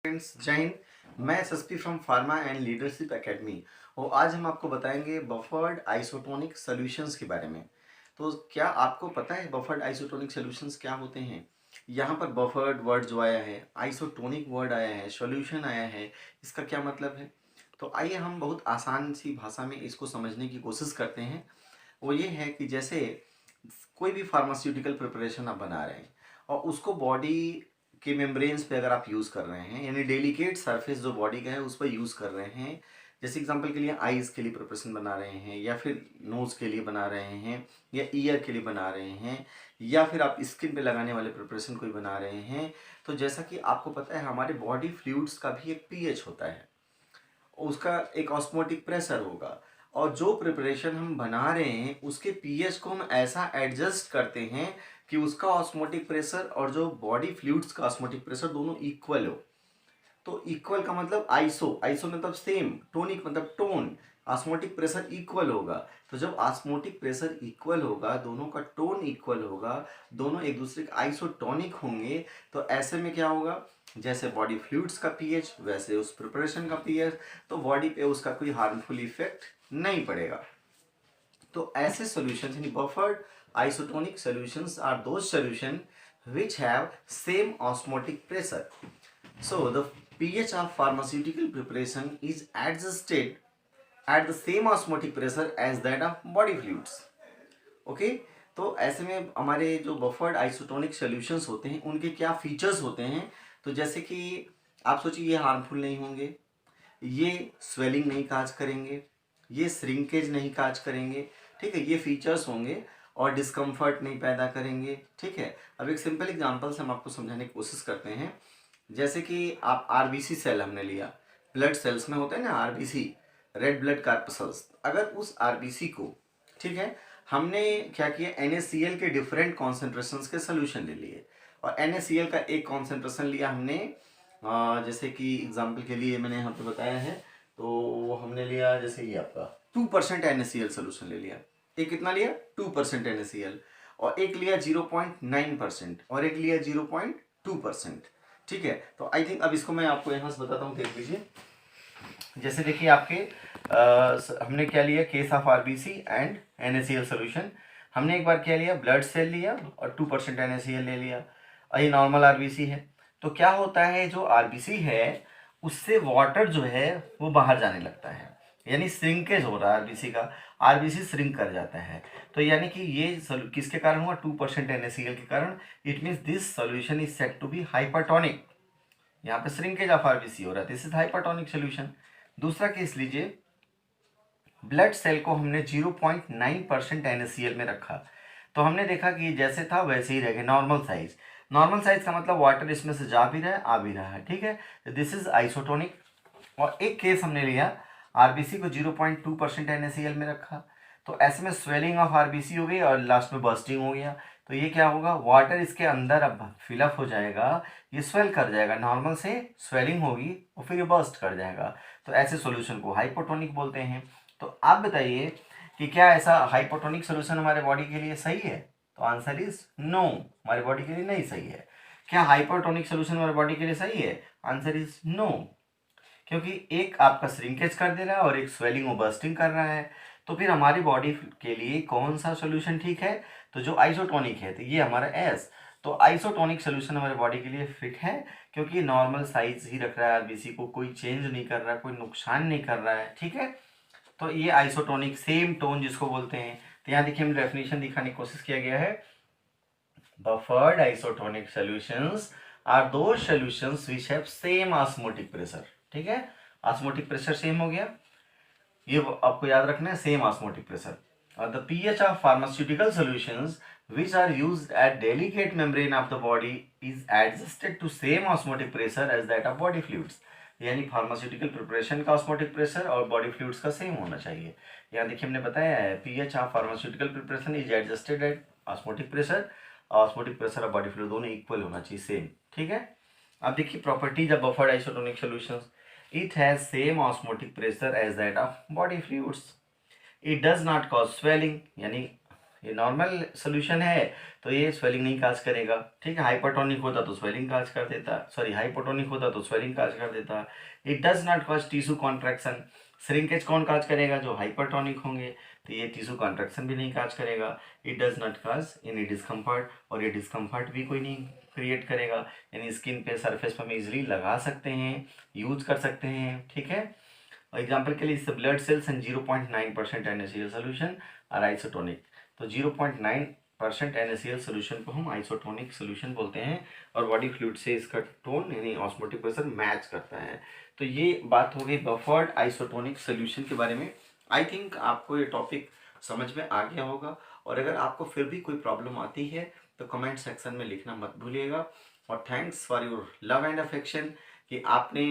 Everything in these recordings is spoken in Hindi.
फ्रेंड्स, जय हिंद। मैं SSP from pharma and leadership academy और आज हम आपको बताएंगे बफर्ड आइसोटोनिक सॉल्यूशंस के बारे में। तो क्या आपको पता है बफर्ड आइसोटोनिक सॉल्यूशंस क्या होते हैं? यहाँ पर बफर्ड वर्ड जो आया है, आइसोटोनिक वर्ड आया है, सॉल्यूशन आया है, इसका क्या मतलब है? तो आइए हम बहुत आसान सी भाषा में इसको समझने की कोशिश करते हैं। वो ये है कि जैसे कोई भी फार्मास्यूटिकल प्रिपरेशन आप बना रहे हैं और उसको बॉडी के मेम्ब्रेन्स पे अगर आप यूज़ कर रहे हैं, यानी डेलिकेट सरफेस जो बॉडी का है उस पर यूज़ कर रहे हैं। जैसे एग्जांपल के लिए आईज़ के लिए प्रिपरेशन बना रहे हैं, या फिर नोज़ के लिए बना रहे हैं, या ईयर के लिए बना रहे हैं, या फिर आप स्किन पे लगाने वाले प्रिपरेशन कोई बना रहे हैं। तो जैसा कि आपको पता है हमारे बॉडी फ्लूइड्स का भी एक पीएच होता है, उसका एक ऑस्मोटिक प्रेशर होगा, और जो प्रिपरेशन हम बना रहे हैं उसके पीएच को हम ऐसा एडजस्ट करते हैं कि उसका ऑस्मोटिक प्रेशर और जो बॉडी फ्लूइड्स का ऑस्मोटिक प्रेशर दोनों इक्वल हो। तो इक्वल का मतलब आइसो, आइसो मतलब सेम, टोनिक मतलब टोन, ऑस्मोटिक प्रेशर इक्वल होगा। तो जब ऑस्मोटिक प्रेशर इक्वल होगा, दोनों का टोन इक्वल होगा, दोनों एक दूसरे के आइसोटोनिक होंगे, तो ऐसे में क्या होगा, जैसे बॉडी फ्लूइड्स का पीएच वैसे उस प्रिपरेशन का पीएच, तो बॉडी पे उसका कोई हार्मफुल इफेक्ट नहीं पड़ेगा। तो ऐसे सॉल्यूशंस यानी buffered isotonic solutions are those solution which have same osmotic pressure. So the pH of pharmaceutical preparation is adjusted at the same osmotic pressure as that of body fluids. Okay? तो ऐसे में हमारे जो बफर्ड आइसोटोनिक सॉल्यूशंस होते हैं उनके क्या फीचर्स होते हैं? तो जैसे कि आप सोचिए ये हार्मफुल नहीं होंगे, ये स्वेलिंग नहीं काज करेंगे, ये श्रिंकेज नहीं काज करेंगे, ठीक है, ये फीचर्स होंगे, और डिस्कम्फर्ट नहीं पैदा करेंगे, ठीक है। अब एक सिंपल एग्जांपल से हम आपको समझाने की कोशिश करते हैं। जैसे कि आप आरबीसी सेल हमने लिया, ब्लड सेल्स में होते हैं ना आरबीसी, रेड ब्लड कार्पसल्स। अगर उस आरबीसी को, ठीक है, हमने क्या किया, NaCl के डिफरेंट कॉन्सेंट्रेशंस के सोल्यूशन ले लिए, और NaCl का एक कॉन्सेंट्रेशन लिया हमने, जैसे कि एग्जाम्पल के लिए मैंने यहाँ पे बताया है, तो हमने लिया जैसे ये आपका 2% NaCl सोल्यूशन ले लिया। एक कितना लिया, 2% NaCl, और एक लिया 0.9%, और एक लिया 0.2%, ठीक है। तो आई थिंक अब इसको मैं आपको यहाँ से बताता हूँ, देख लीजिए। जैसे देखिए आपके हमने क्या लिया, case of RBC and NaCl solution. हमने एक बार क्या लिया, ब्लड सेल लिया और 2% NaCl ले लिया, और ये नॉर्मल आरबीसी है। तो क्या होता है, जो आरबीसी है उससे वाटर जो है वो बाहर जाने लगता है, यानी श्रिंकेज हो रहा है आरबीसी का, आरबीसी श्रिंक कर जाता है। तो यानी कि ये किसके कारण हुआ, 2% NaCl के कारण। It means this solution is said to be hypertonic. यहाँ पे श्रिंकेज ऑफ आरबीसी हो रहा है, दिस इज हाइपरटोनिक सोल्यूशन। दूसरा केस लीजिए, ब्लड सेल को हमने 0.9% NaCl में रखा, तो हमने देखा कि जैसे था वैसे ही रह गया, नॉर्मल साइज। नॉर्मल साइज का मतलब वाटर इसमें से जा भी रहा है आ भी रहा है, ठीक है, दिस इज आइसोटोनिक। और एक केस हमने लिया, आरबीसी को 0.2% NaCl में रखा, तो ऐसे में स्वेलिंग ऑफ आरबीसी हो गई और लास्ट में बर्स्टिंग हो गया। तो ये क्या होगा, वाटर इसके अंदर अब फिलअप हो जाएगा, ये स्वेल कर जाएगा, नॉर्मल से स्वेलिंग होगी और फिर ये बर्स्ट कर जाएगा। तो ऐसे सॉल्यूशन को हाइपोटोनिक बोलते हैं। तो आप बताइए कि क्या ऐसा हाइपोटोनिक सॉल्यूशन हमारे बॉडी के लिए सही है? तो आंसर इज नो, हमारे बॉडी के लिए नहीं सही है। क्या हाइपोटोनिक सॉल्यूशन हमारे बॉडी के लिए सही है? आंसर इज नो, क्योंकि एक आपका श्रिंकेज कर दे रहा है और एक स्वेलिंग और बर्स्टिंग कर रहा है। तो फिर हमारी बॉडी के लिए कौन सा सॉल्यूशन ठीक है? तो जो आइसोटोनिक है, तो ये हमारा एस। तो आइसोटोनिक सॉल्यूशन हमारे बॉडी के लिए फिट है, क्योंकि नॉर्मल साइज ही रख रहा है आरबीसी को, कोई चेंज नहीं कर रहा है, कोई नुकसान नहीं कर रहा है, ठीक है। तो ये आइसोटोनिक, सेम टोन जिसको बोलते हैं। तो यहाँ देखिए हमने डेफिनेशन दिखाने की कोशिश किया गया है, buffered isotonic solutions are those solutions which have same osmotic pressure, ठीक है, ऑस्मोटिक प्रेशर सेम हो गया, ये आपको याद रखना है, सेम ऑस्मोटिक प्रेशर। और the pH of pharmaceutical solutions which are used at delicate membrane of the body is adjusted to same osmotic pressure as that of body fluids। यानी फार्मास्यूटिकल प्रिपरेशन का ऑस्मोटिक प्रेशर और बॉडी फ्लूइड्स का सेम होना चाहिए। यहाँ देखिए हमने बताया है, pH of pharmaceutical preparation is adjusted at osmotic pressure, osmotic pressure और बॉडी फ्लूइड दोनों इक्वल होना चाहिए, सेम, ठीक है। अब देखिए properties of buffered isotonic solutions, it has same osmotic pressure as that of body fluids, it does not cause swelling, यानी ये नॉर्मल सोल्यूशन है तो ये स्वेलिंग नहीं काज करेगा, ठीक है। हाइपरटोनिक होता तो स्वेलिंग काज कर देता, सॉरी हाइपोटोनिक होता तो स्वेलिंग काज कर देता। It does not cause tissue contraction. Shrinkage कौन काज करेगा? जो हाइपरटोनिक होंगे, तो ये टिश्यू कॉन्ट्रैक्शन भी नहीं काज करेगा। It does not cause any discomfort, और ये डिस्कम्फर्ट भी कोई नहीं क्रिएट करेगा। यानी स्किन पे सरफेस पर हम इजिली लगा सकते हैं, यूज कर सकते हैं, ठीक है। एग्जाम्पल के लिए blood cells and 0.9% NaCl solution और आइसोटोनिक। तो 0.9% NaCl सोल्यूशन को हम आइसोटोनिक सोल्यूशन बोलते हैं, और बॉडी फ्लूइड से इसका टोन यानी ऑस्मोटिक प्रेशर मैच करता है। तो ये बात हो गई बफर्ड आइसोटोनिक सोल्यूशन के बारे में। आई थिंक आपको ये टॉपिक समझ में आ गया होगा, और अगर आपको फिर भी कोई प्रॉब्लम आती है तो कमेंट सेक्शन में लिखना मत भूलिएगा। और thanks for your love and affection, कि आपने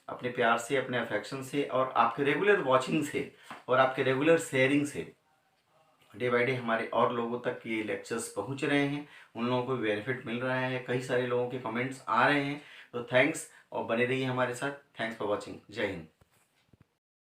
अपने प्यार से, अपने अफेक्शन से, और आपके रेगुलर वॉचिंग से, और आपके रेगुलर शेयरिंग से डे बाई डे हमारे और लोगों तक ये लेक्चर्स पहुंच रहे हैं। उन लोगों को बेनिफिट मिल रहा है, कई सारे लोगों के कमेंट्स आ रहे हैं। तो थैंक्स, और बने रहिए हमारे साथ। Thanks for watching. जय हिंद।